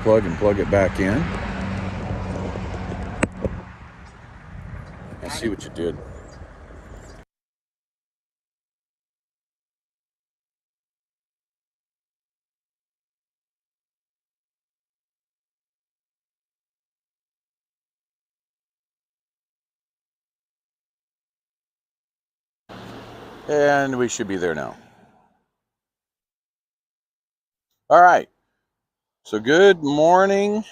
plug and plug it back in. And see what you did. And we should be there now. All right. So good morning.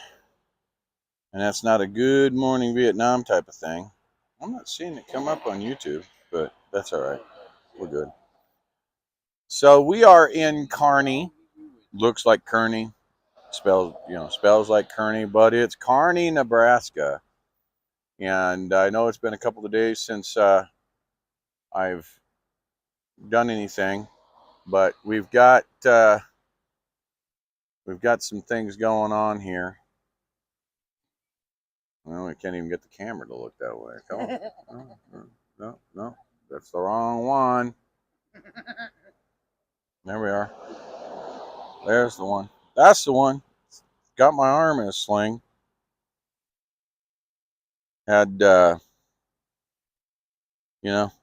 And that's not a good morning Vietnam type of thing. I'm not seeing it come up on YouTube, but that's all right. We're good. So we are in Kearney. Looks like Kearney. Spells like Kearney, but it's Kearney, Nebraska. And I know it's been a couple of days since I've done anything, but we've got some things going on here. Well, we can't even get the camera to look that way. Come on. No, that's the wrong one. There we are. There's the one. That's the one. Got my arm in a sling. Had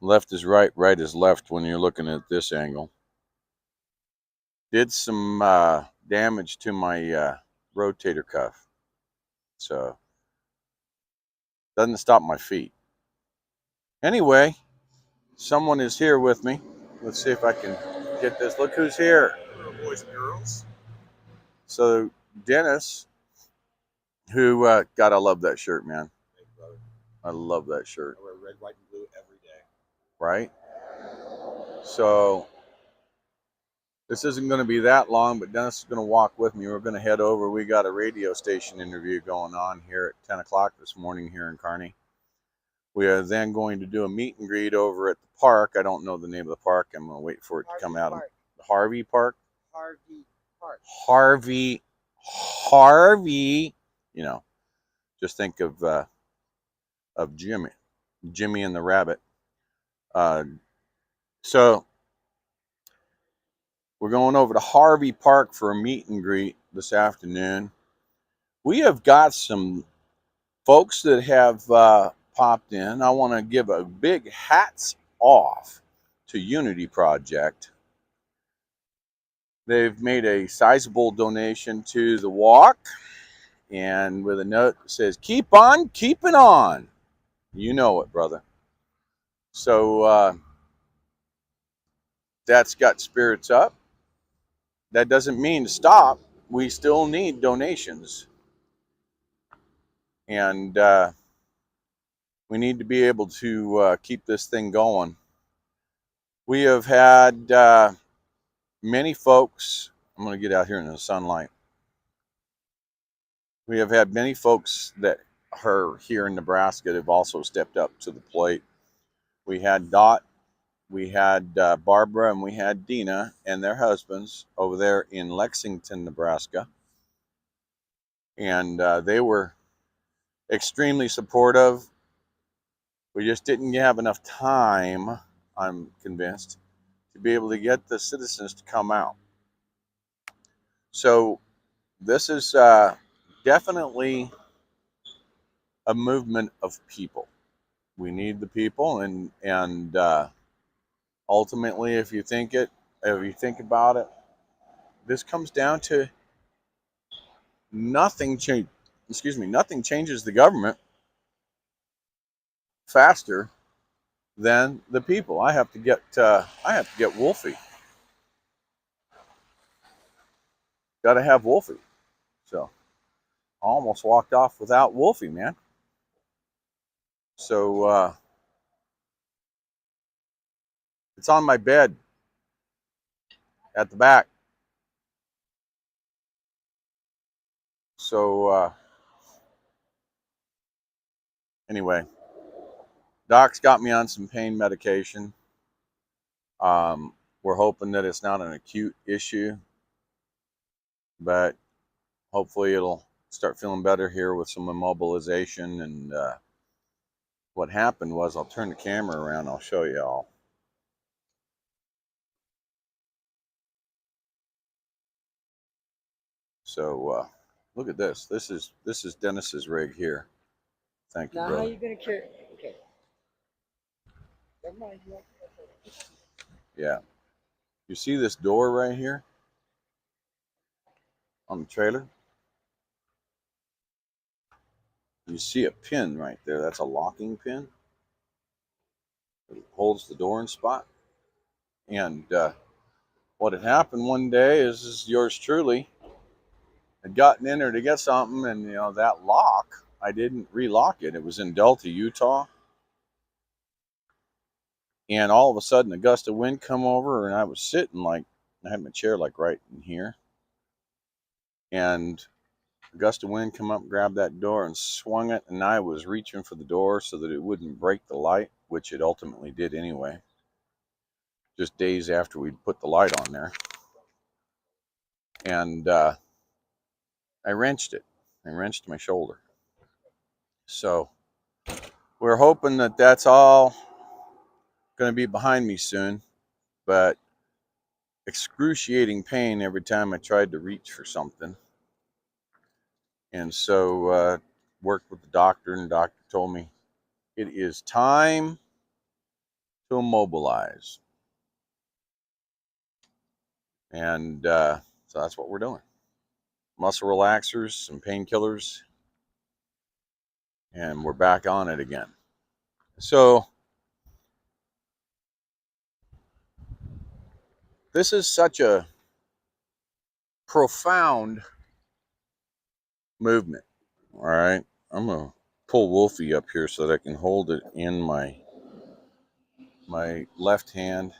left is right, right is left when you're looking at this angle. Did some damage to my rotator cuff, so doesn't stop my feet. Anyway, someone is here with me. Let's see if I can get this. Look who's here. Hello, boys and girls. So Dennis, who God, I love that shirt, man. Thank you, brother. I love that shirt. I wear red, white, and blue every day. Right? So this isn't going to be that long, but Dennis is going to walk with me. We're going to head over. We got a radio station interview going on here at 10 o'clock this morning here in Kearney. We are then going to do a meet and greet over at the park. I don't know the name of the park. I'm going to wait for it to come out. Harvey Park? Harvey Park. Harvey. Just think of Jimmy and the Rabbit. So we're going over to Harvey Park for a meet and greet this afternoon. We have got some folks that have popped in. I want to give a big hats off to Unity Project. They've made a sizable donation to the walk, and with a note that says, "Keep on keeping on." You know it, brother. So that's got spirits up. That doesn't mean to stop. We still need donations. And we need to be able to keep this thing going. We have had many folks. I'm going to get out here in the sunlight. We have had many folks that are here in Nebraska that have also stepped up to the plate. We had Dot, we had Barbara, and we had Dina and their husbands over there in Lexington, Nebraska. And they were extremely supportive. We just didn't have enough time, I'm convinced, to be able to get the citizens to come out. So this is definitely a movement of people. We need the people, and ultimately, if you think about it, this comes down to nothing changes the government faster than the people. I have to get Wolfie. Got to have Wolfie. So I almost walked off without Wolfie, man. So it's on my bed at the back. So anyway, Doc's got me on some pain medication. We're hoping that it's not an acute issue, but hopefully it'll start feeling better here with some immobilization. And what happened was, I'll turn the camera around, I'll show you all. So Look at this. This is Dennis's rig here. Thank you, Now, how brother. you gonna carry? Okay. Never mind. Yeah. You see this door right here on the trailer? You see a pin right there. That's a locking pin. It holds the door in spot. And what had happened one day is yours truly had gotten in there to get something, and that lock, I didn't relock it. It was in Delta, Utah, and all of a sudden a gust of wind come over, and I was sitting like I had my chair like right in here, and a gust of wind come up and grabbed that door and swung it, and I was reaching for the door so that it wouldn't break the light, which it ultimately did anyway, just days after we'd put the light on there. And I wrenched it. I wrenched my shoulder. So we're hoping that that's all going to be behind me soon, but excruciating pain every time I tried to reach for something. And so worked with the doctor, and the doctor told me it is time to immobilize. And so that's what we're doing. Muscle relaxers, some painkillers, and we're back on it again. So this is such a profound movement. All right, I'm gonna pull Wolfie up here so that I can hold it in my left hand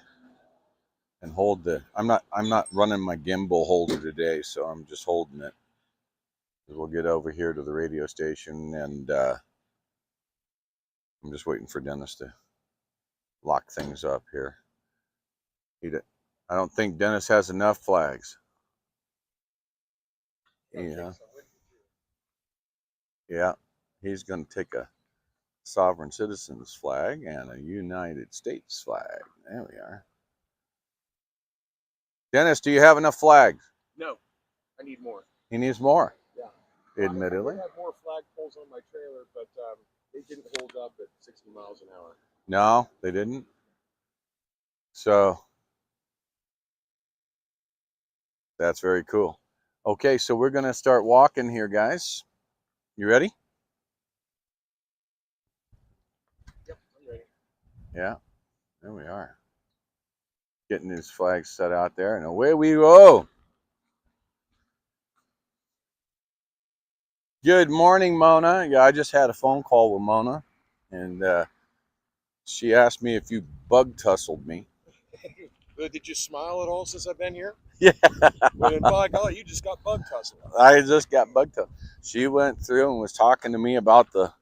and hold the. I'm not running my gimbal holder today, so I'm just holding it. We'll get over here to the radio station, and I'm just waiting for Dennis to lock things up here. I don't think Dennis has enough flags. Yeah, he's going to take a sovereign citizen's flag and a United States flag. There we are. Dennis, do you have enough flags? No, I need more. He needs more. Yeah. Admittedly. I have more flagpoles on my trailer, but they didn't hold up at 60 miles an hour. No, they didn't. So that's very cool. Okay, so we're going to start walking here, guys. You ready? Yep, I'm ready. Yeah, there we are. Getting his flags set out there, and away we go. Good morning, Mona. Yeah, I just had a phone call with Mona, and she asked me if you bug tussled me. Did you smile at all since I've been here? Yeah. But by golly, you just got bug tussled. I just got bug tussled. She went through and was talking to me about the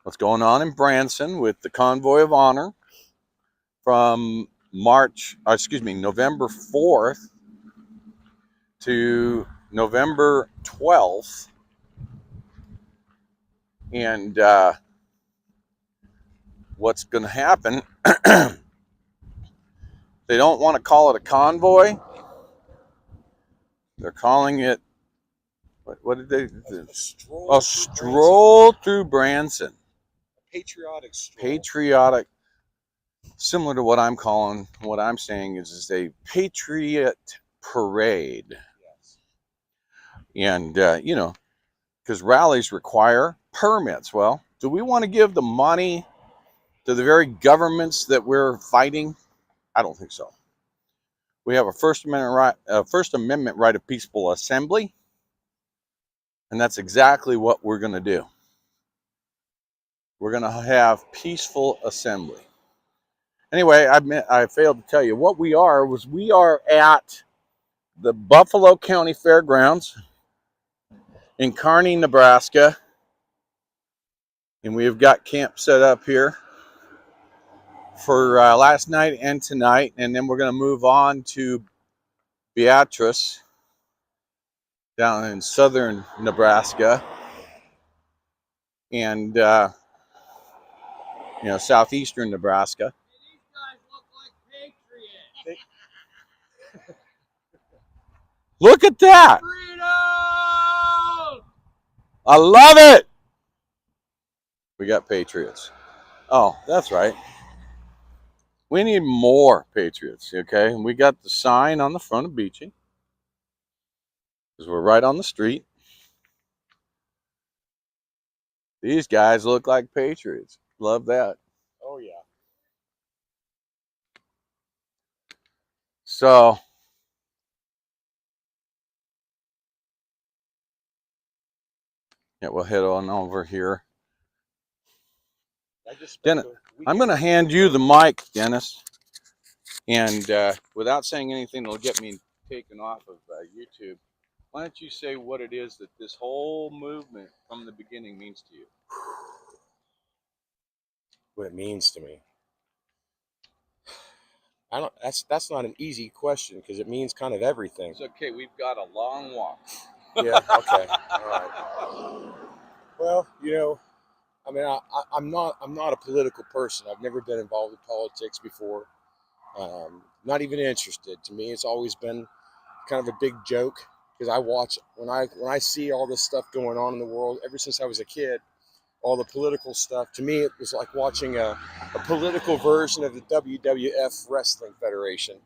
what's going on in Branson with the Convoy of Honor from November 4th to November 12th. And what's going to happen, they don't want to call it a convoy. They're calling it, what did they? A stroll through Branson. Patriotic stroll. Patriotic, similar to what I'm saying is a Patriot parade. Yes. And, because rallies require permits. Well, do we want to give the money to the very governments that we're fighting? I don't think so. We have a First Amendment right of peaceful assembly, and that's exactly what we're going to do. We're going to have peaceful assembly. Anyway, I failed to tell you what we are at the Buffalo County Fairgrounds in Kearney, Nebraska, and we've got camp set up here for last night and tonight, and then we're going to move on to Beatrice down in southern Nebraska, and southeastern Nebraska. These guys look like Patriots. Look at that. Freedom! I love it. We got Patriots. Oh, that's right. We need more Patriots, okay? And we got the sign on the front of Beachy because we're right on the street. These guys look like Patriots. Love that. Oh, yeah. So, yeah, we'll head on over here. I just Dennis, spent the I'm going to weekend hand you the mic, Dennis. And without saying anything that'll get me taken off of YouTube, why don't you say what it is that this whole movement from the beginning means to you? what it means to me. I don't. That's not an easy question because it means kind of everything. It's okay. We've got a long walk. Yeah. Okay. All right. Well, I mean, I'm not a political person. I've never been involved in politics before. Not even interested. To me, it's always been kind of a big joke because I watch when I see all this stuff going on in the world. Ever since I was a kid, all the political stuff. To me, it was like watching a political version of the WWF Wrestling Federation.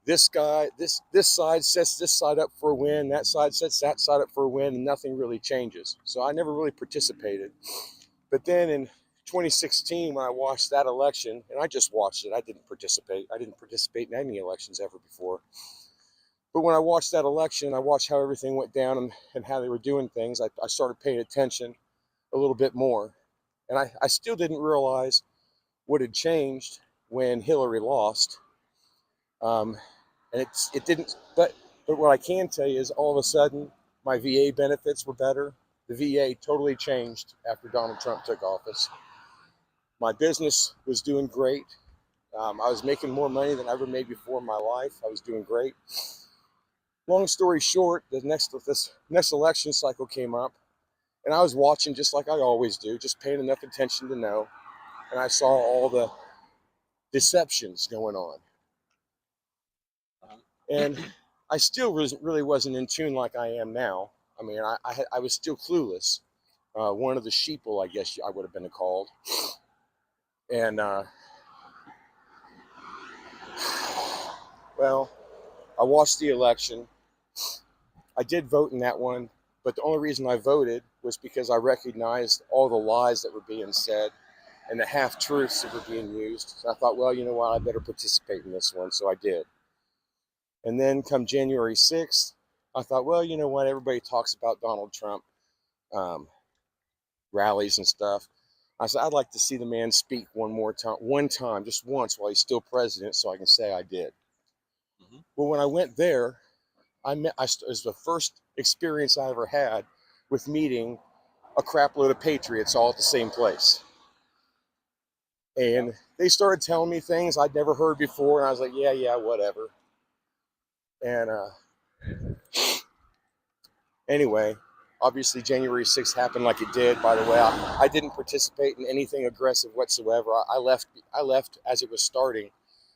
This guy, this side sets this side up for a win, that side sets that side up for a win, and nothing really changes. So I never really participated. But then in 2016, when I watched that election, and I just watched it, I didn't participate. I didn't participate in any elections ever before. But when I watched that election, I watched how everything went down and how they were doing things. I started paying attention a little bit more. And I still didn't realize what had changed when Hillary lost. And it didn't, but what I can tell you is all of a sudden my VA benefits were better. The VA totally changed after Donald Trump took office. My business was doing great. I was making more money than I ever made before in my life. I was doing great. Long story short, this next election cycle came up, and I was watching just like I always do, just paying enough attention to know. And I saw all the deceptions going on. And I still really wasn't in tune like I am now. I mean, I was still clueless. One of the sheeple, I guess I would have been called. And, well, I watched the election. I did vote in that one, but the only reason I voted was because I recognized all the lies that were being said and the half-truths that were being used. So I thought, well, you know what, I better participate in this one, so I did. And then come January 6th, I thought, well, you know what, everybody talks about Donald Trump rallies and stuff. I said, I'd like to see the man speak one time, just once while he's still president so I can say I did. Mm-hmm. Well, when I went there, it was the first experience I ever had with meeting a crap load of patriots all at the same place. And they started telling me things I'd never heard before, and I was like, yeah, whatever. And anyway, obviously January 6th happened like it did. By the way, I didn't participate in anything aggressive whatsoever. I left as it was starting,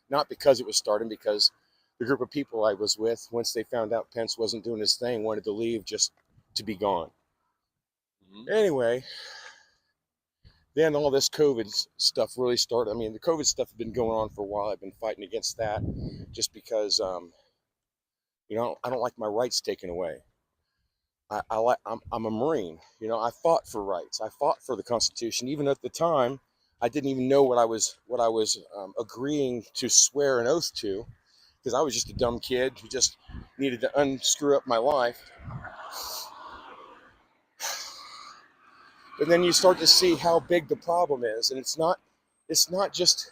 not because it was starting, because the group of people I was with, once they found out Pence wasn't doing his thing, wanted to leave just to be gone. Mm-hmm. Anyway, then all this COVID stuff really started. I mean, the COVID stuff had been going on for a while. I've been fighting against that just because, I don't like my rights taken away. I'm a Marine. I fought for rights. I fought for the Constitution. Even at the time, I didn't even know what I was agreeing to swear an oath to, because I was just a dumb kid who just needed to unscrew up my life. But then you start to see how big the problem is, and it's not just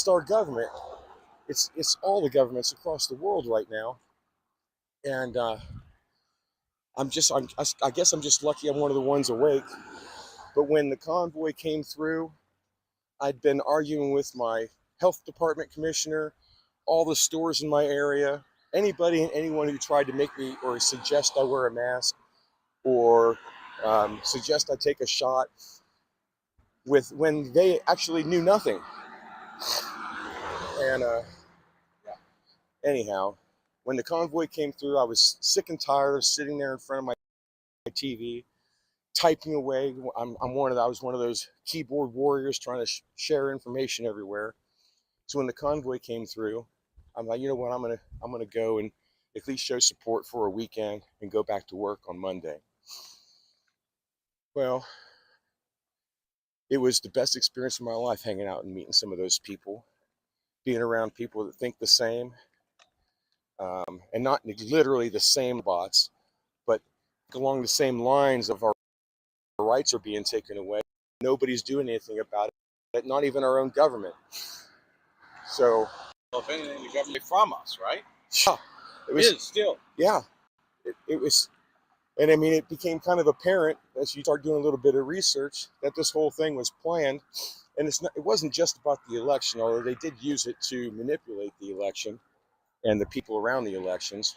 our government. It's all the governments across the world right now, and I guess I'm just lucky I'm one of the ones awake. But when the convoy came through, I'd been arguing with my health department commissioner, all the stores in my area, anybody and anyone who tried to make me or suggest I wear a mask or suggest I take a shot, when they actually knew nothing. And anyhow, when the convoy came through, I was sick and tired of sitting there in front of my TV, typing away. I was one of those keyboard warriors trying to share information everywhere. So when the convoy came through, I'm like, you know what, I'm gonna go and at least show support for a weekend and go back to work on Monday. Well, it was the best experience of my life, hanging out and meeting some of those people, being around people that think the same, and not literally the same bots, but along the same lines of our rights are being taken away. Nobody's doing anything about it, not even our own government. So, well, if anything, the government from us, right? Yeah, it is still. Yeah, it was. And I mean, it became kind of apparent as you start doing a little bit of research that this whole thing was planned. And it wasn't just about the election, although they did use it to manipulate the election and the people around the elections.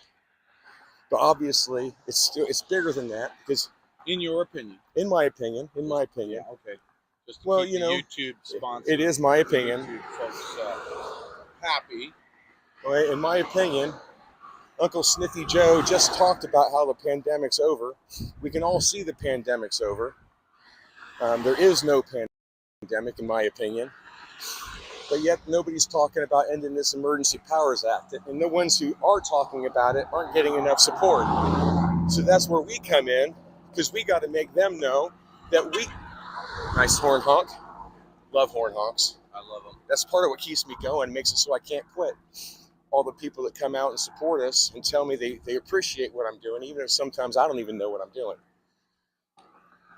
But obviously, it's bigger than that, because, in your opinion, in my opinion, yeah, okay, just to keep the YouTube sponsor, it is my opinion. YouTube folks happy. In my opinion, Uncle Sniffy Joe just talked about how the pandemic's over. We can all see the pandemic's over. There is no pandemic, in my opinion. But yet nobody's talking about ending this Emergency Powers Act. And the ones who are talking about it aren't getting enough support. So that's where we come in, because we got to make them know that nice horn honk. Love horn honks. I love them. That's part of what keeps me going, makes it so I can't quit. All the people that come out and support us and tell me they appreciate what I'm doing, even if sometimes I don't even know what I'm doing.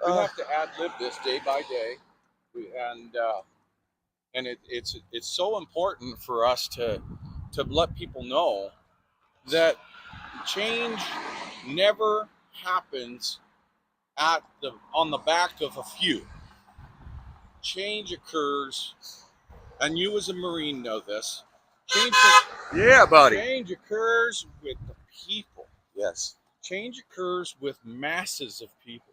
We have to ad-lib this day by day. And it's so important for us to let people know that change never happens on the back of a few. Change occurs, and you as a Marine know this. Change occurs with the people. Yes. Change occurs with masses of people.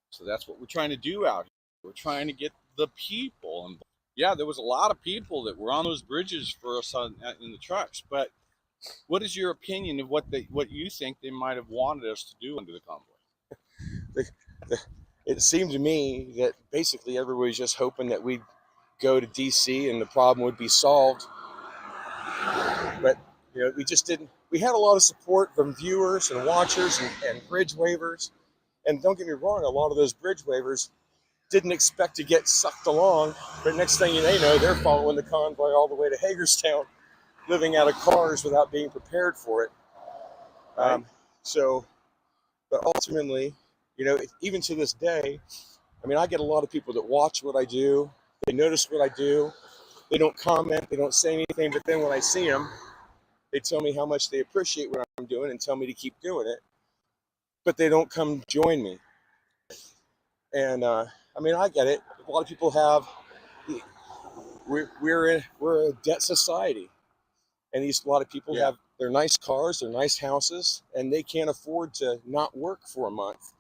So that's what we're trying to do out here. We're trying to get the people involved. Yeah, there was a lot of people that were on those bridges for us in the trucks. But what is your opinion of what you think they might have wanted us to do under the convoy? It seemed to me that basically everybody was just hoping that we'd go to D.C. and the problem would be solved. But we just didn't. We had a lot of support from viewers and watchers and bridge waivers. And don't get me wrong, a lot of those bridge waivers didn't expect to get sucked along, but next thing they know, they're following the convoy all the way to Hagerstown, living out of cars without being prepared for it. Right. But ultimately, even to this day, I mean, I get a lot of people that watch what I do, they notice what I do, they don't comment, they don't say anything, but then when I see them, they tell me how much they appreciate what I'm doing and tell me to keep doing it, but they don't come join me. And I mean, I get it. A lot of people have. We're a debt society, and a lot of people have their nice cars, their nice houses, and they can't afford to not work for a month.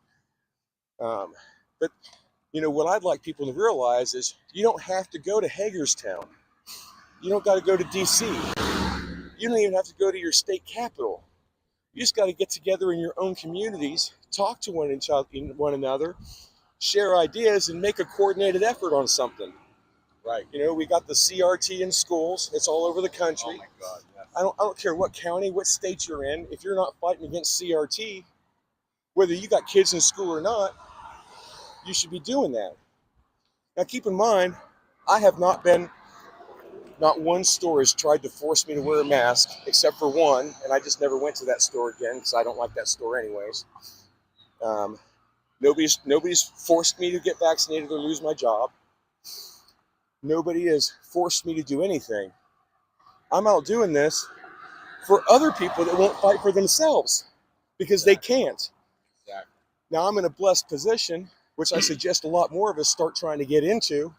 But what I'd like people to realize is you don't have to go to Hagerstown. You don't got to go to D.C. You don't even have to go to your state capital. You just got to get together in your own communities, talk to one another, share ideas, and make a coordinated effort on something. Right. We got the CRT in schools. It's all over the country. Oh my God. Yes. I don't care what county, what state you're in. If you're not fighting against CRT, whether you got kids in school or not, you should be doing that. Now, keep in mind, not one store has tried to force me to wear a mask, except for one, and I just never went to that store again because I don't like that store anyways. Nobody's forced me to get vaccinated or lose my job. Nobody has forced me to do anything. I'm out doing this for other people that won't fight for themselves because they can't. Exactly. Now I'm in a blessed position, which I suggest a lot more of us start trying to get into.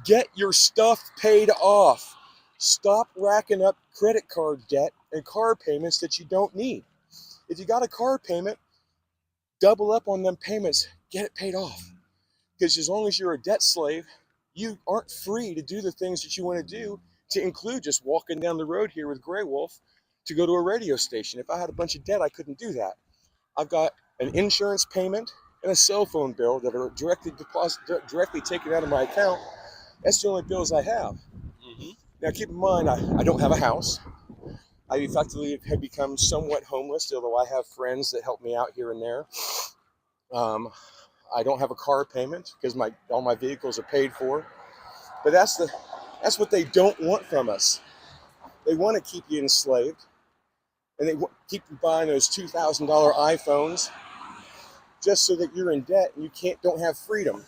Get your stuff paid off. Stop racking up credit card debt and car payments that you don't need. If you got a car payment, double up on them payments. Get it paid off. Because as long as you're a debt slave, you aren't free to do the things that you want to do, to include just walking down the road here with Grey Wolf to go to a radio station. If I had a bunch of debt, I couldn't do that. I've got an insurance payment and a cell phone bill that are directly taken out of my account. That's the only bills I have. Mm-hmm. Now, keep in mind, I don't have a house. I effectively have become somewhat homeless, although I have friends that help me out here and there. I don't have a car payment because all my vehicles are paid for. But that's what they don't want from us. They want to keep you enslaved, and they keep you buying those $2,000 iPhones just so that you're in debt and you don't have freedom.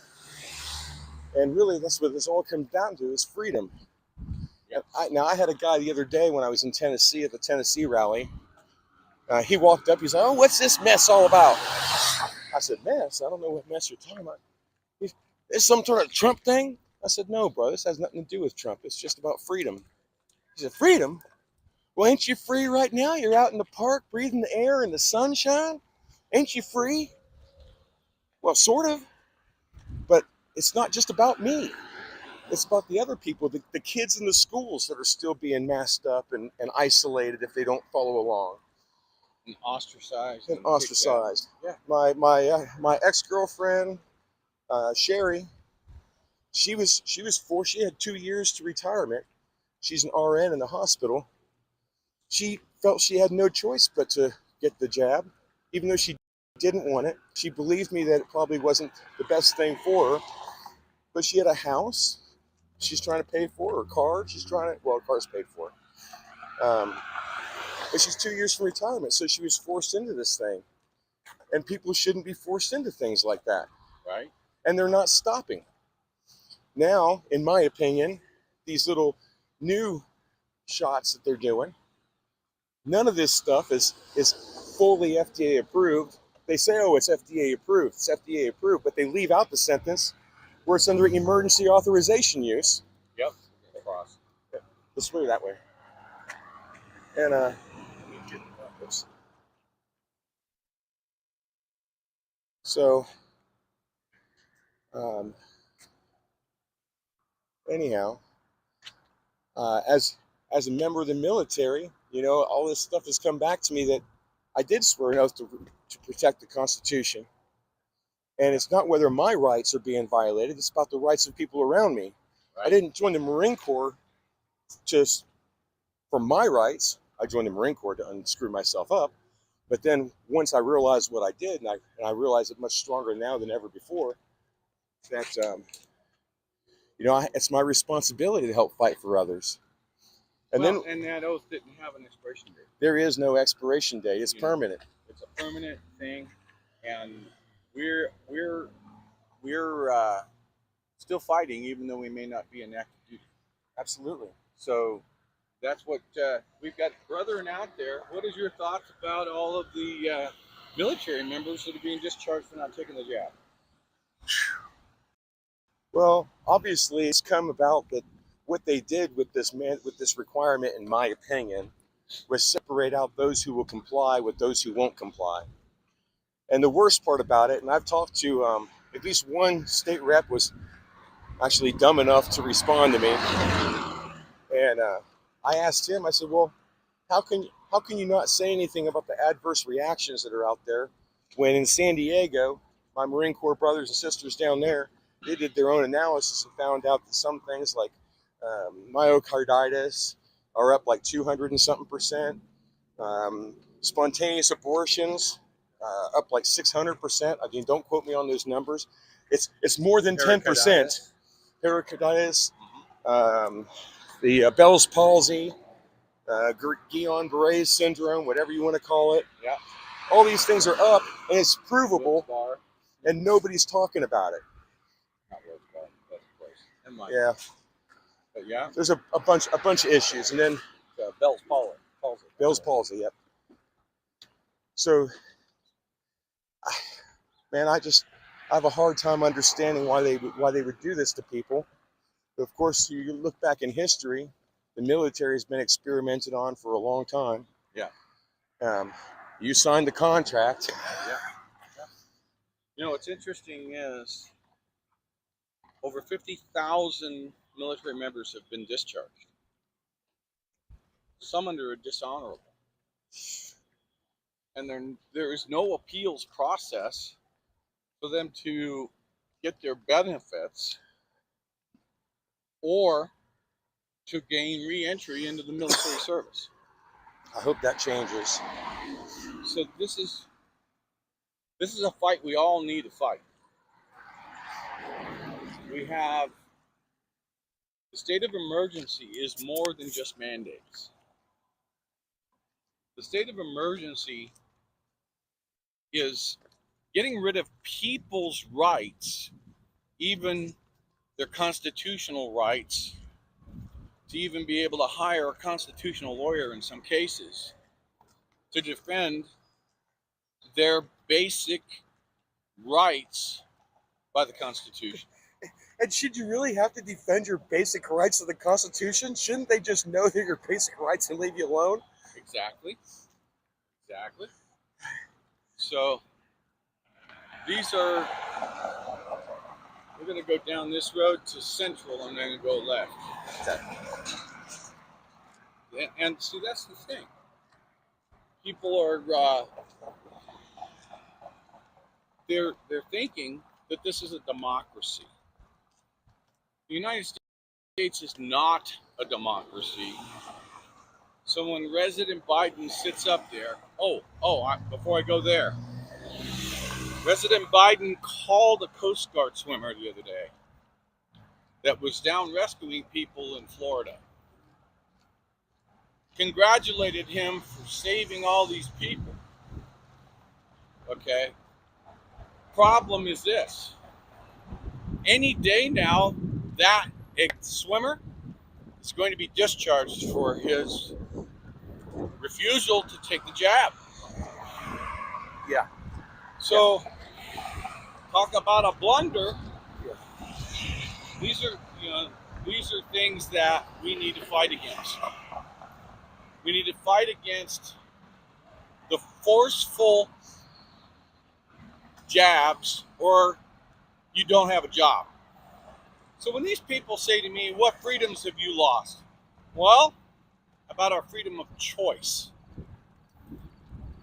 And really, that's what this all comes down to, is freedom. Yep. Now, I had a guy the other day when I was in Tennessee at the Tennessee rally. He walked up. He's like, "Oh, what's this mess all about?" I said, "Mess? I don't know what mess you're talking about." Is some sort of Trump thing? I said, "No, bro. This has nothing to do with Trump. It's just about freedom." He said, "Freedom? Well, ain't you free right now? You're out in the park breathing the air and the sunshine. Ain't you free?" Well, sort of. But it's not just about me. It's about the other people, the kids in the schools that are still being masked up and isolated if they don't follow along. And ostracized. And ostracized. Yeah. My ex-girlfriend, Sherry, she had 2 years to retirement. She's an RN in the hospital. She felt she had no choice but to get the jab, even though she didn't want it. She believed me that it probably wasn't the best thing for her, but she had a house she's trying to pay for, her car. Her car's paid for. But she's 2 years from retirement, so she was forced into this thing. And people shouldn't be forced into things like that. Right. And they're not stopping. Now, in my opinion, these little new shots that they're doing, none of this stuff is fully FDA approved. They say, "Oh, it's FDA approved. It's FDA approved," but they leave out the sentence where it's under emergency authorization use. Yep. Cross. Let's move that way. And oops. So anyhow, as a member of the military, all this stuff has come back to me that I did swear an oath to protect the Constitution. And it's not whether my rights are being violated, it's about the rights of people around me. Right. I didn't join the Marine Corps just for my rights. I joined the Marine Corps to unscrew myself up. But then once I realized what I did, and I realize it much stronger now than ever before, that it's my responsibility to help fight for others. And that oath didn't have an expiration date. There is no expiration date. It's permanent. It's a permanent thing, and we're still fighting, even though we may not be in active duty. Absolutely. So that's what we've got. Brethren out there, what is your thoughts about all of the military members that are being discharged for not taking the jab? Well, obviously, it's come about that what they did with this requirement, in my opinion, was separate out those who will comply with those who won't comply. And the worst part about it, and I've talked to at least one state rep was actually dumb enough to respond to me, and I asked him. I said, "Well, how can you not say anything about the adverse reactions that are out there when in San Diego, my Marine Corps brothers and sisters down there, they did their own analysis and found out that some things like myocarditis are up like 200 and something percent. Spontaneous abortions up like 600%. I mean, don't quote me on those numbers. It's more than 10%. Pericarditis, the Bell's palsy, Guillain-Barré syndrome, whatever you want to call it. Yeah. All these things are up, and it's provable, and nobody's talking about it. Not Rose Bar, that's the place. Yeah. But yeah. There's a bunch of issues, and then Bell's palsy. Bell's palsy. Yep. So, man, I have a hard time understanding why they would do this to people. But of course, you look back in history, the military has been experimented on for a long time. Yeah. You signed the contract. Yeah. What's interesting is over 50,000 military members have been discharged. Some under a dishonorable. and there is no appeals process for them to get their benefits or to gain re-entry into the military service. I hope that changes. So this is a fight we all need to fight. We have the state of emergency is more than just mandates. The state of emergency is getting rid of people's rights, even their constitutional rights, to even be able to hire a constitutional lawyer in some cases to defend their basic rights by the Constitution. And should you really have to defend your basic rights of the Constitution? Shouldn't they just know that your basic rights and leave you alone? Exactly. So these are, we're going to go down this road to Central and then go left. Okay. And see, that's the thing. People are, they're thinking that this is a democracy. The United States is not a democracy. So when President Biden sits up there, before I go there, President Biden called a Coast Guard swimmer the other day that was down rescuing people in Florida. Congratulated him for saving all these people. Okay? Problem is this. Any day now, that swimmer is going to be discharged for his refusal to take the jab. Yeah. So, talk about a blunder. Yeah. These are things that we need to fight against. We need to fight against the forceful jabs, or you don't have a job. So when these people say to me, what freedoms have you lost? Well, about our freedom of choice.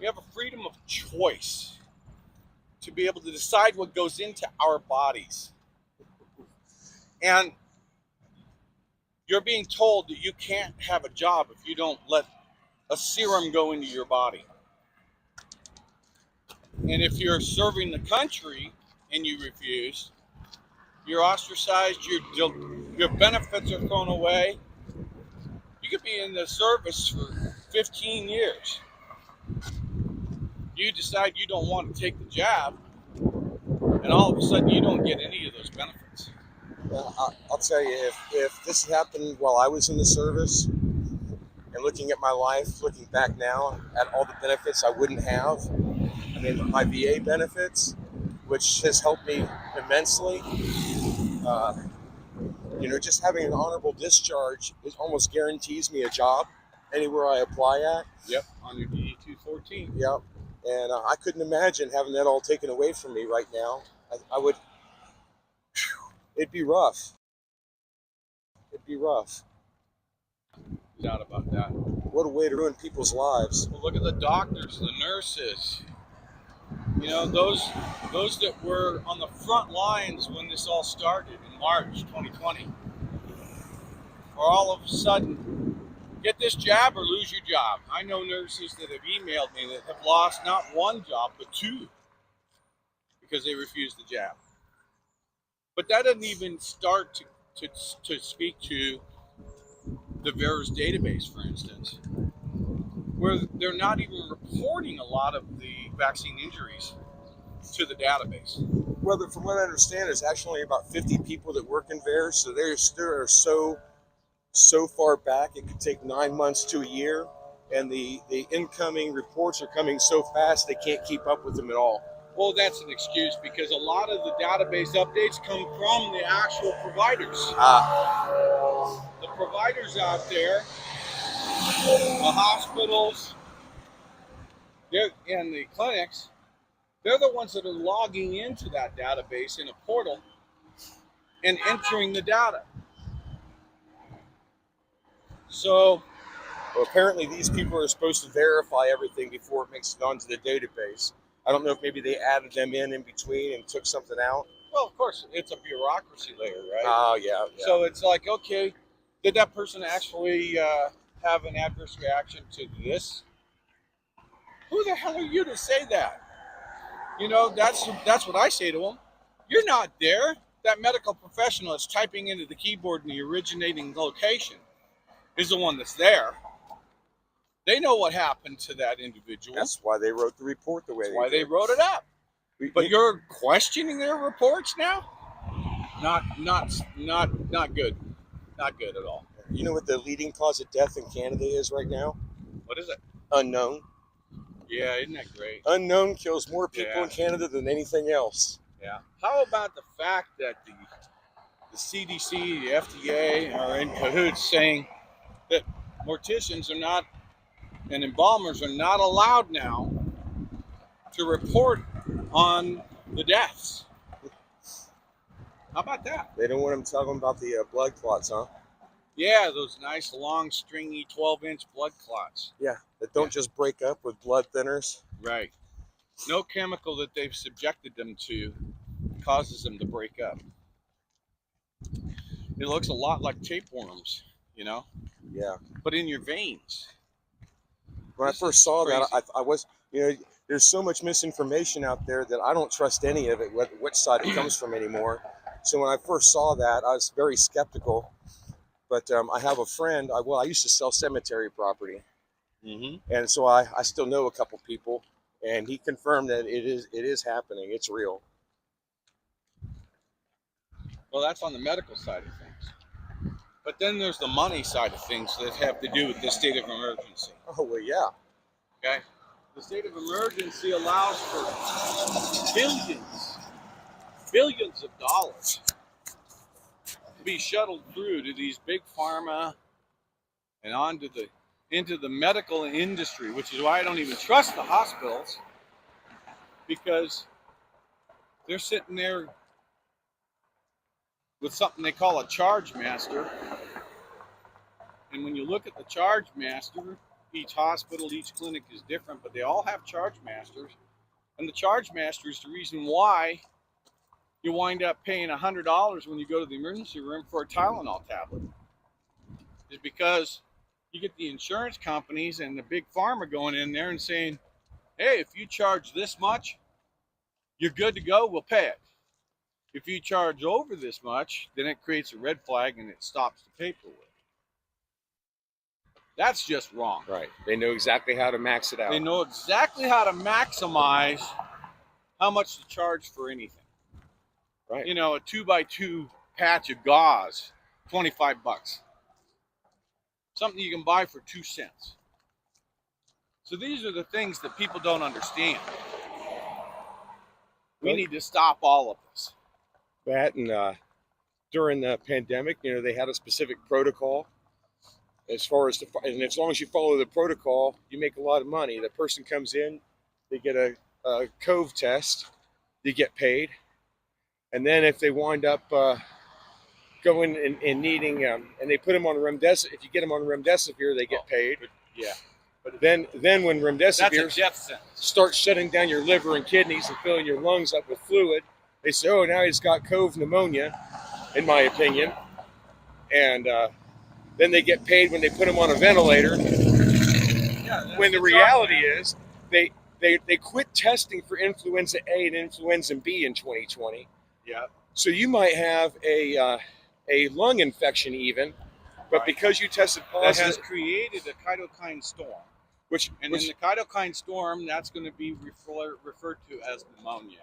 We have a freedom of choice to be able to decide what goes into our bodies. And you're being told that you can't have a job if you don't let a serum go into your body. And if you're serving the country and you refuse, you're ostracized, your benefits are thrown away. You could be in the service for 15 years. You decide you don't want to take the jab, and all of a sudden you don't get any of those benefits. Well, I'll tell you, if this happened while I was in the service, and looking at my life, looking back now at all the benefits I wouldn't have, I mean, my VA benefits, which has helped me immensely. Just having an honorable discharge, it almost guarantees me a job anywhere I apply at. Yep, on your DD-214. Yep, and I couldn't imagine having that all taken away from me right now. I would, it'd be rough. It'd be rough. No doubt about that. What a way to ruin people's lives. Well, look at the doctors, the nurses. Those that were on the front lines when this all started in March 2020, are all of a sudden, get this jab or lose your job. I know nurses that have emailed me that have lost not one job, but two, because they refused the jab. But that doesn't even start to speak to the VAERS database, for instance, where they're not even reporting a lot of the vaccine injuries to the database. Well, from what I understand, there's actually about 50 people that work in VAERS, so they're so far back, it could take 9 months to a year, and the incoming reports are coming so fast they can't keep up with them at all. Well, that's an excuse, because a lot of the database updates come from the actual providers. The providers out there, the hospitals, and the clinics, they're the ones that are logging into that database in a portal and entering the data. So Well, apparently these people are supposed to verify everything before it makes it onto the database. I don't know if maybe they added them in between and took something out. Well, of course, it's a bureaucracy layer, right? Oh, yeah. So it's like, okay, did that person actually have an adverse reaction to this? Who the hell are you to say that? You know, that's what I say to them. You're not there. That medical professional that's typing into the keyboard in the originating location is the one that's there. They know what happened to that individual. That's why they wrote the report the way That's why they wrote it up. But you're questioning their reports now? Not good. Not good at all. You know what the leading cause of death in Canada is right now? What is it? Unknown. Yeah, isn't that great? Unknown kills more people in Canada than anything else. Yeah. How about the fact that the CDC, the FDA are in cahoots saying that morticians are not and embalmers are not allowed now to report on the deaths? How about that? They don't want them talking about the blood clots, huh? Yeah, those nice, long, stringy 12-inch blood clots. Yeah, that don't just break up with blood thinners. Right. No chemical that they've subjected them to causes them to break up. It looks a lot like tapeworms, you know? Yeah. But in your veins. When I first saw that, I was, you know, there's so much misinformation out there that I don't trust any of it, which side it comes from anymore. So when I first saw that, I was very skeptical. But I have a friend, I used to sell cemetery property. Mm-hmm. And so I still know a couple people, and he confirmed that it is happening. It's real. Well, that's on the medical side of things. But then there's the money side of things that have to do with the state of emergency. Oh, well, yeah. Okay? The state of emergency allows for billions of dollars to be shuttled through to these big pharma and into the medical industry, which is why I don't even trust the hospitals, because they're sitting there with something they call a charge master. And when you look at the charge master, each hospital, each clinic is different, but they all have charge masters. And the charge master is the reason why you wind up paying $100 when you go to the emergency room for a Tylenol tablet. Is because you get the insurance companies and the big pharma going in there and saying, hey, if you charge this much, you're good to go, we'll pay it. If you charge over this much, then it creates a red flag and it stops the paperwork. That's just wrong. Right. They know exactly how to max it out. They know exactly how to maximize how much to charge for anything. Right. You know, a 2x2 patch of gauze, $25. Something you can buy for 2 cents. So these are the things that people don't understand. We need to stop all of this. That and during the pandemic, you know, they had a specific protocol. As far as and as long as you follow the protocol, you make a lot of money. The person comes in, they get a COVID test, they get paid, and then if they wind up going and needing, and they put them on remdesivir, if you get them on remdesivir, they get paid. Yeah. But then when remdesivir starts shutting down your liver and kidneys and filling your lungs up with fluid, they say, oh, now he's got COVID pneumonia, in my opinion, and then they get paid when they put them on a ventilator. Yeah, when the reality is they quit testing for influenza A and influenza B in 2020. Yeah. So you might have a lung infection even, but because you tested positive, that has created a cytokine storm. In the cytokine storm, that's going to be referred to as pneumonia.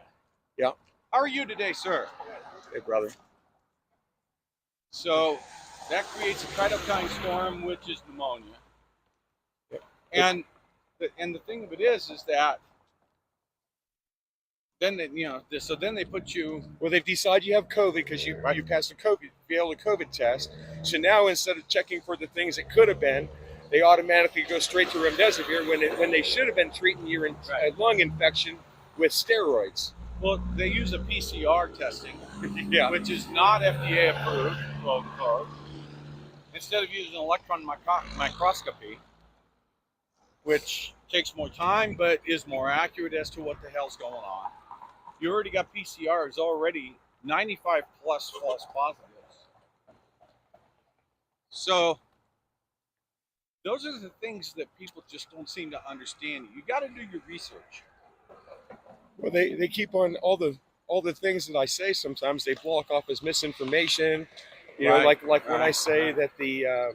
Yeah. How are you today, sir? Hey, brother. So that creates a cytokine storm, which is pneumonia. Yep. And the thing of it is that then they put you. Well, they decide you have COVID because you passed a failed a COVID test. So now instead of checking for the things it could have been, they automatically go straight to remdesivir when they should have been treating your lung infection with steroids. Well, they use a PCR testing, yeah, which is not FDA approved, quote unquote. Instead of using electron microscopy, which takes more time but is more accurate as to what the hell's going on. You already got PCRs already 95 plus false positives. So those are the things that people just don't seem to understand. You got to do your research. Well, they keep on all the things that I say. Sometimes they block off as misinformation. You know, like when I say that the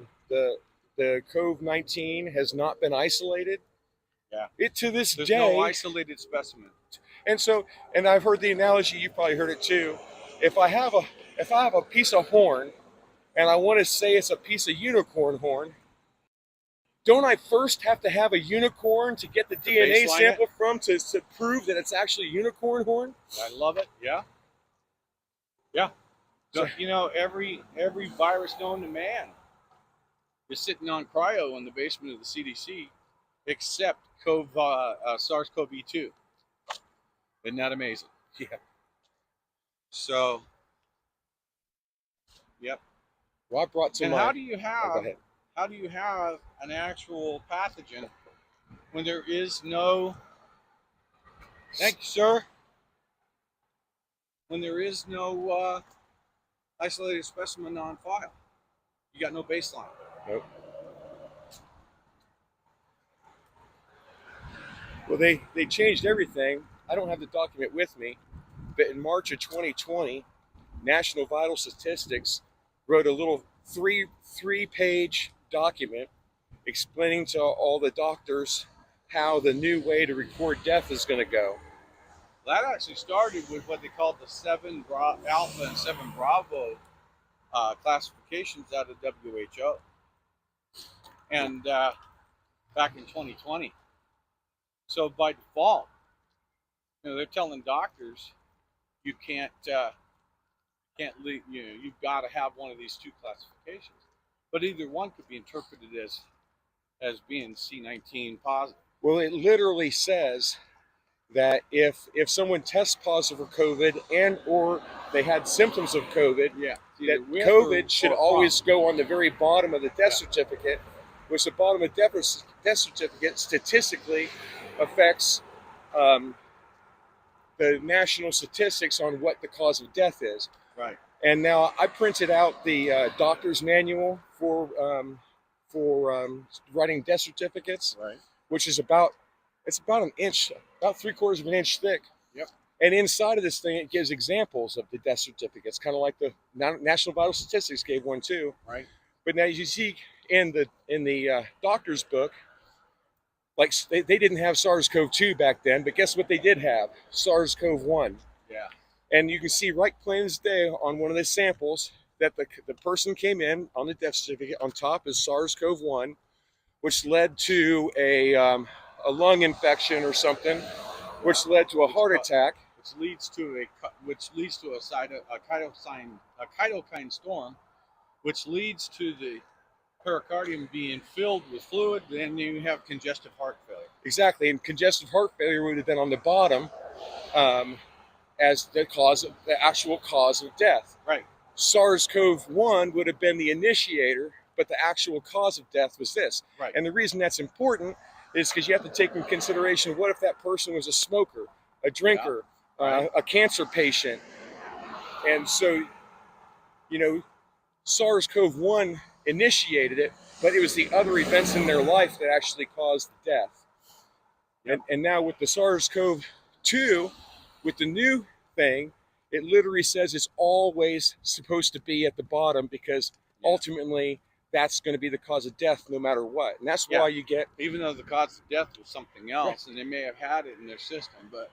COVID-19 has not been isolated. Yeah. It to this There's day. no isolated specimen. And I've heard the analogy. You probably heard it too. If I have a piece of horn, and I want to say it's a piece of unicorn horn, don't I first have to have a unicorn to get the DNA sample from to prove that it's actually a unicorn horn? I love it. Yeah. Yeah. So, you know, every virus known to man is sitting on cryo in the basement of the CDC, except SARS-CoV-2. Isn't that amazing? Yeah. So, yep. Well, I brought some. And how do you have? Go ahead. How do you have an actual pathogen when there is no? Thank you, sir. When there is no isolated specimen on file, you got no baseline. Nope. Well, they changed everything. I don't have the document with me, but in March of 2020, National Vital Statistics wrote a little three-page document explaining to all the doctors how the new way to record death is going to go. That actually started with what they called the 7 Alpha and 7 Bravo classifications out of WHO, and back in 2020. So by default, you know, they're telling doctors you can't leave, you know, you've got to have one of these 2 classifications, but either one could be interpreted as being C19 positive. Well, it literally says that if someone tests positive for COVID and or they had symptoms of COVID, that COVID should always go on the very bottom of the death certificate, which the bottom of death certificate statistically affects the national statistics on what the cause of death is. Right. And now I printed out the doctor's manual for writing death certificates, right, which is about an inch, about 3/4 of an inch thick. Yep. And inside of this thing, it gives examples of the death certificates, kind of like the National Vital Statistics gave one too. Right. But now you see in the doctor's book, like they didn't have SARS-CoV-2 back then, but guess what they did have? SARS-CoV-1. Yeah. And you can see right plain as day on one of the samples that the person came in on the death certificate. On top is SARS-CoV-1, which led to a lung infection or something, which led to a heart attack, which leads to a cytokine storm, which leads to the pericardium being filled with fluid. Then you have congestive heart failure. Exactly, and congestive heart failure would have been on the bottom as the actual cause of death. Right. SARS-CoV-1 would have been the initiator, but the actual cause of death was this. Right. And the reason that's important is because you have to take in consideration, what if that person was a smoker, a drinker, a cancer patient? And so, you know, SARS-CoV-1 initiated it, but it was the other events in their life that actually caused the death. Yep. And now with the SARS-CoV-2, with the new thing, it literally says it's always supposed to be at the bottom, because ultimately that's going to be the cause of death no matter what. And that's why you get... Even though the cause of death was something else, and they may have had it in their system, but...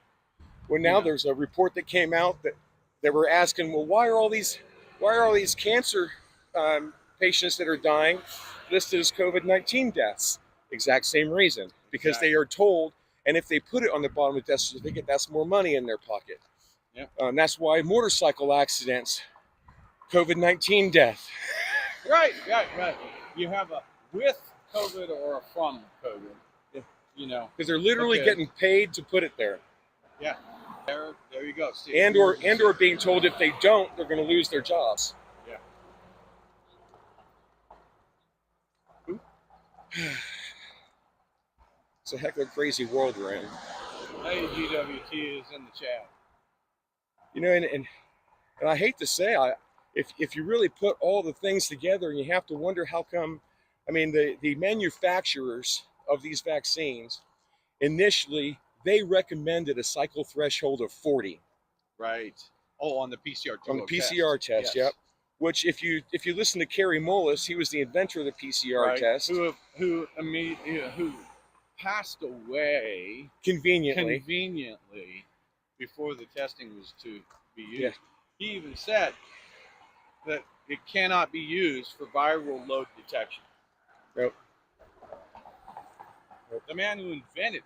Well, now there's a report that came out that they were asking, well, why are all these cancer patients that are dying listed as COVID-19 deaths? Exact same reason, because they are told, and if they put it on the bottom of the death certificate, that's more money in their pocket. Yeah. That's why motorcycle accidents, COVID-19 death. Right. You have a with COVID or a from COVID, you know. Because they're literally getting paid to put it there. Yeah. There you go. See, and or being told if they don't, they're going to lose their jobs. Yeah. It's a heck of a crazy world we're in. Hey, GWT is in the chat. You know, and I hate to say, if you really put all the things together, and you have to wonder how come. I mean, the manufacturers of these vaccines initially they recommended a cycle threshold of 40. Right. Oh, on the PCR on the PCR test. Yes. Yep. Which, if you listen to Kerry Mullis, he was the inventor of the PCR test. Who passed away conveniently before the testing was to be used. Yeah. He even said that it cannot be used for viral load detection. Nope. The man who invented it.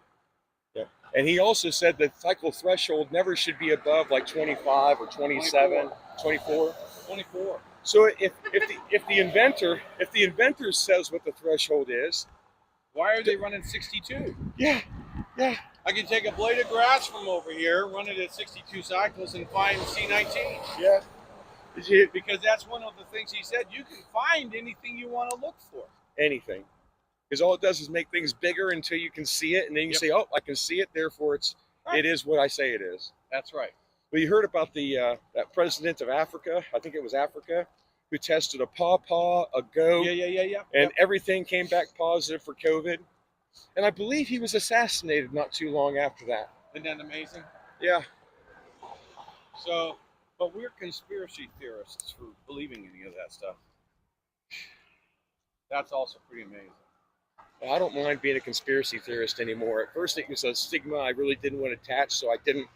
Yeah. And he also said that cycle threshold never should be above like 25 or 27, 24. So if the inventor says what the threshold is, why are they running 62? Yeah. I can take a blade of grass from over here, run it at 62 cycles, and find C19. Yeah. Because that's one of the things he said. You can find anything you want to look for. Anything. Because all it does is make things bigger until you can see it, and then you say, "Oh, I can see it, therefore it is what I say it is." That's right. Well, you heard about the that president of Africa, I think it was Africa, who tested a pawpaw, a goat, and everything came back positive for COVID. And I believe he was assassinated not too long after that. Isn't that amazing? Yeah. So, but we're conspiracy theorists for believing any of that stuff. That's also pretty amazing. I don't mind being a conspiracy theorist anymore. At first, it was a stigma I really didn't want to attach, so I didn't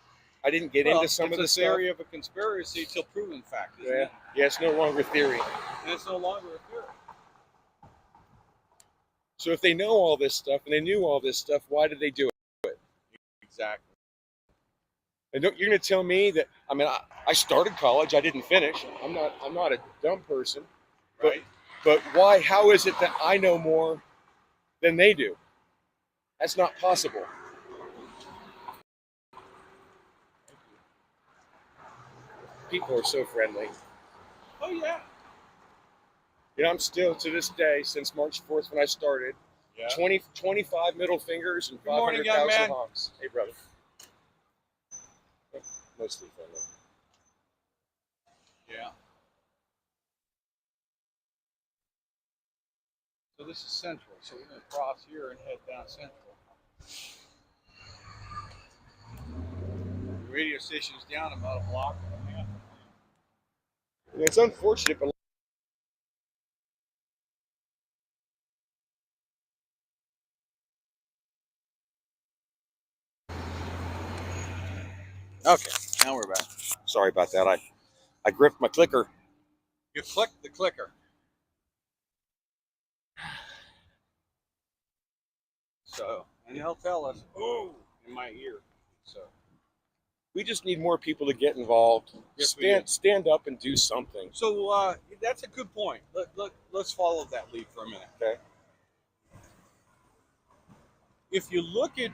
get into some of the stuff. It's a theory of a conspiracy till proven fact, isn't it? Yeah, it's no longer theory. And it's no longer a theory. So if they know all this stuff and they knew all this stuff, why did they do it? Exactly. And you're going to tell me that? I mean, I started college. I didn't finish. I'm not a dumb person. Right. But why? How is it that I know more than they do? That's not possible. People are so friendly. Oh, yeah. You know, I'm still, to this day, since March 4th when I started, 25 middle fingers and 500,000 honks. Hey, brother. Mostly friendly. Yeah. So this is Central. So we're going to cross here and head down Central. The radio station is down about a block and a half. It's unfortunate, but Okay, now we're back. Sorry about that. I gripped my clicker. You clicked the clicker. So, and he'll tell us, "Oh," in my ear. So we just need more people to get involved. Yes, stand up and do something. So that's a good point. Let's follow that lead for a minute. Okay. If you look at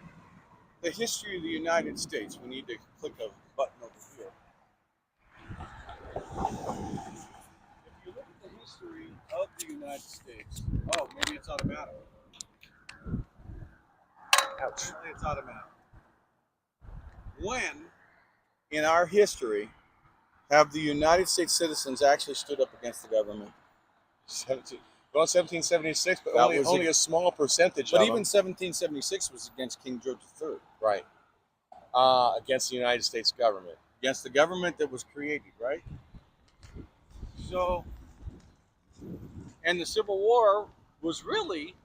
the history of the United States, we need to click a button over here. If you look at the history of the United States, oh, maybe it's automatic. Ouch. Apparently it's automatic. When, in our history, have the United States citizens actually stood up against the government? 1776, but only a small percentage. But even 1776 was against King George III. Right. Against the United States government. Against the government that was created, right? So, and the Civil War was really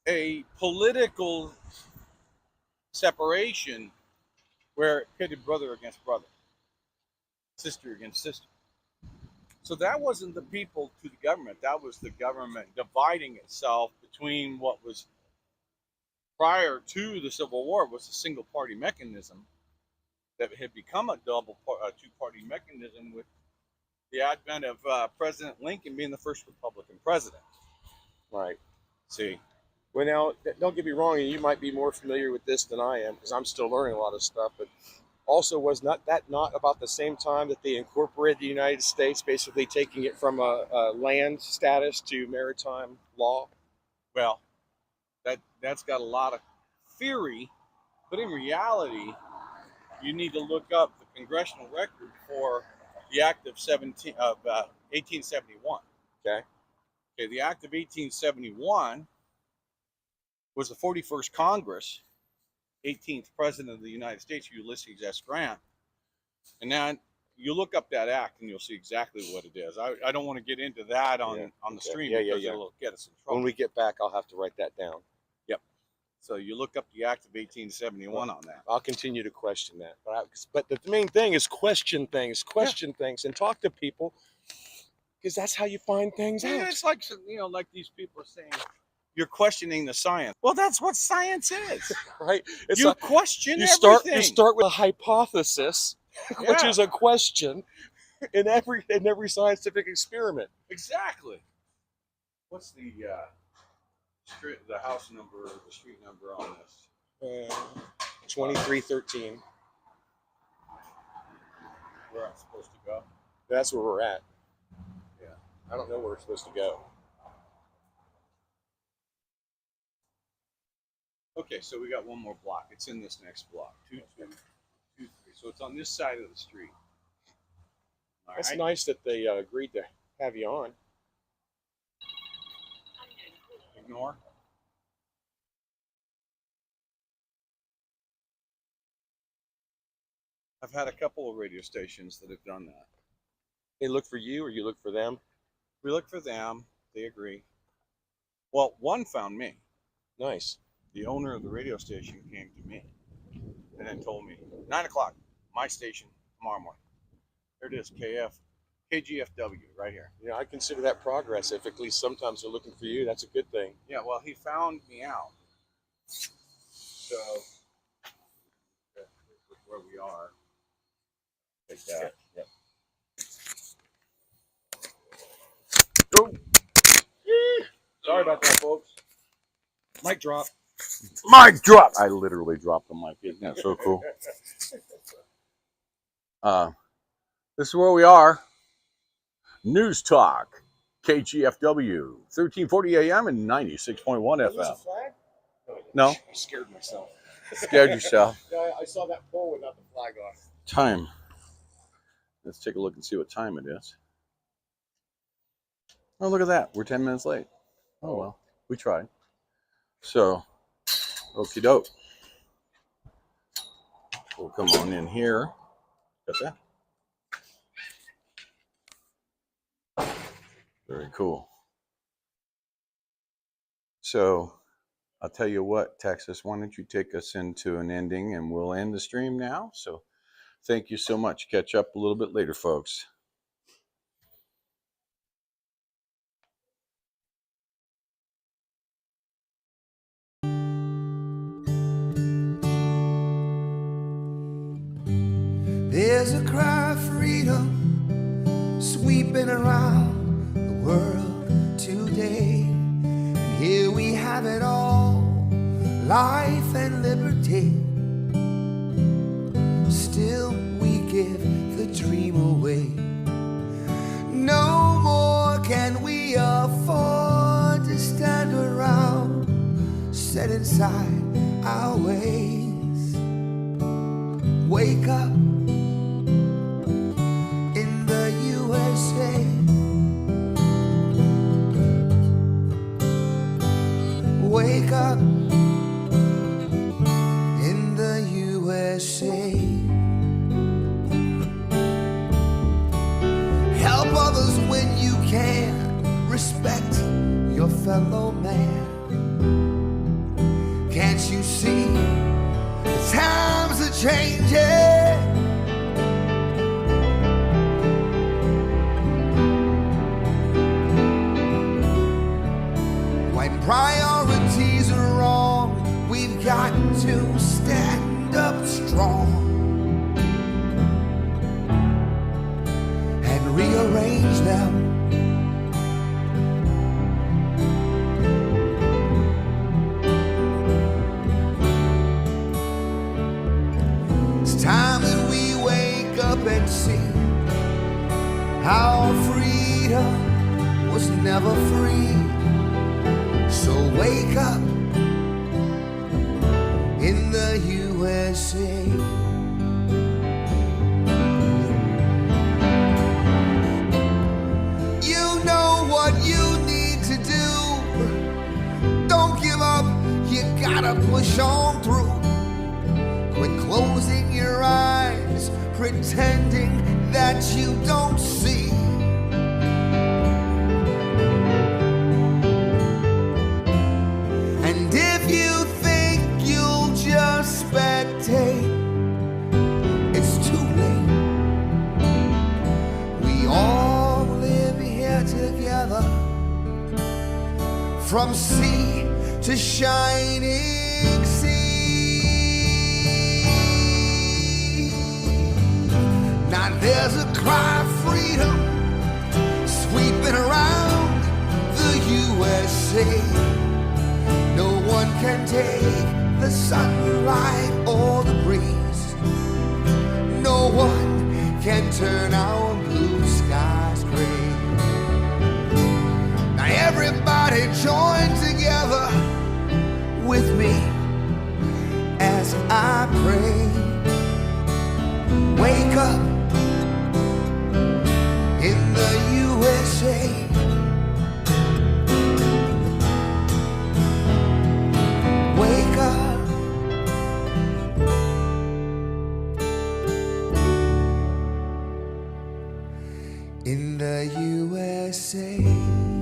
a political separation where it pitted brother against brother, sister against sister. So that wasn't the people to the government. That was the government dividing itself between what was prior to the Civil War was a single party mechanism that had become a two-party mechanism with the advent of President Lincoln being the first Republican president. Right. See. Well, now, don't get me wrong, and you might be more familiar with this than I am, because I'm still learning a lot of stuff, but also was not about the same time that they incorporated the United States, basically taking it from a land status to maritime law? Well, That's got a lot of theory, but in reality, you need to look up the congressional record for the Act of 1871. Okay. Okay, the Act of 1871 was the 41st Congress, 18th President of the United States, Ulysses S. Grant. And now you look up that act and you'll see exactly what it is. I don't want to get into that on the stream because it'll get us in trouble. When we get back, I'll have to write that down. Yep. So you look up the Act of 1871 on that. I'll continue to question that. But the main thing is question things, and talk to people, because that's how you find things out. It's like, like these people are saying, you're questioning the science. Well, that's what science is. Right? You question you everything. You start with a hypothesis, which is a question in every scientific experiment. Exactly. What's the house number or the street number on this? 2313. Where I'm supposed to go? That's where we're at. Yeah. I don't know where we're supposed to go. Okay, so we got one more block. It's in this next block. 223. So it's on this side of the street. All It's right. nice that they agreed to have you on. Ignore. I've had a couple of radio stations that have done that. They look for you, or you look for them? We look for them. They agree. Well, one found me. Nice. The owner of the radio station came to me and then told me, 9 o'clock, my station tomorrow morning. There it is, KGFW, right here. Yeah, I consider that progress. If at least sometimes they're looking for you, that's a good thing. Yeah, well, he found me out. So, this is where we are. Take that. Yep. Oh. Sorry about that, folks. Mic drop. Mic drop. I literally dropped the mic. Isn't that so cool? This is where we are. News Talk, KGFW, 1340 AM and 96.1 FM. Flag? No. I scared myself. Scared yourself. I saw that pole without the flag on. Time. Let's take a look and see what time it is. Oh, look at that. We're 10 minutes late. Oh, well. We tried. So, okie doke. We'll come on in here. Got that? Very cool. So, I'll tell you what, Texas, why don't you take us into an ending and we'll end the stream now. So, thank you so much. Catch up a little bit later, folks. There's a cry of freedom sweeping around the world today. And here we have it all, life and liberty. Still we give the dream away. No more can we afford to stand around, set inside our ways. Wake up in the USA. Wake up in the USA. Help others when you can. Respect your fellow man. Can't you see the times are changing? When priorities are wrong, we've got to stand up strong and rearrange them. It's time that we wake up and see our freedom was never free. So wake up the USA. You know what you need to do. Don't give up, you gotta push on through. Quit closing your eyes, pretending that you don't see. And if you think you'll just spectate, it's too late. We all live here together, from sea to shining sea. Now there's a cry of freedom sweeping around the USA. No one can take the sunlight or the breeze. No one can turn our blue skies gray. Now everybody join together with me as I pray. Wake up in the USA. Wake up. In the USA.